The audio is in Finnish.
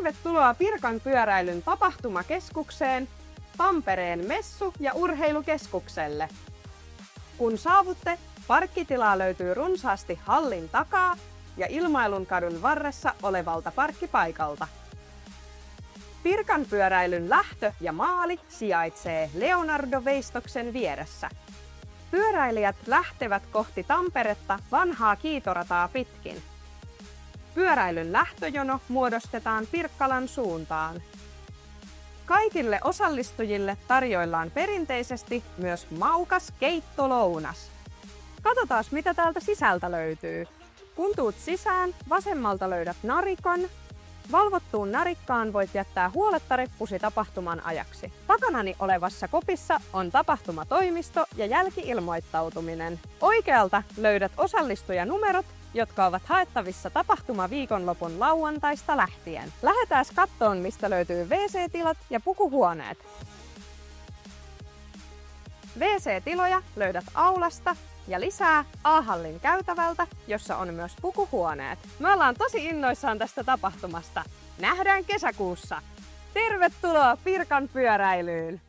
Tervetuloa Pirkan pyöräilyn tapahtumakeskukseen, Tampereen messu- ja urheilukeskukselle. Kun saavutte, parkkitilaa löytyy runsaasti hallin takaa ja Ilmailunkadun varressa olevalta parkkipaikalta. Pirkan pyöräilyn lähtö ja maali sijaitsee Leonardo-veistoksen vieressä. Pyöräilijät lähtevät kohti Tamperetta vanhaa kiitorataa pitkin. Pyöräilyn lähtöjono muodostetaan Pirkkalan suuntaan. Kaikille osallistujille tarjoillaan perinteisesti myös maukas keittolounas. Katsotaan, mitä täältä sisältä löytyy. Kun tuut sisään, vasemmalta löydät narikon. Valvottuun narikkaan voit jättää huoletta reppusi tapahtuman ajaksi. Takanani olevassa kopissa on tapahtumatoimisto ja jälki-ilmoittautuminen. Oikealta löydät osallistujanumerot, jotka ovat haettavissa tapahtumaviikonlopun lauantaista lähtien. Lähdetään kattoon, mistä löytyy WC-tilat ja pukuhuoneet. WC-tiloja löydät aulasta ja lisää A-hallin käytävältä, jossa on myös pukuhuoneet. Me ollaan tosi innoissaan tästä tapahtumasta. Nähdään kesäkuussa! Tervetuloa Pirkan pyöräilyyn!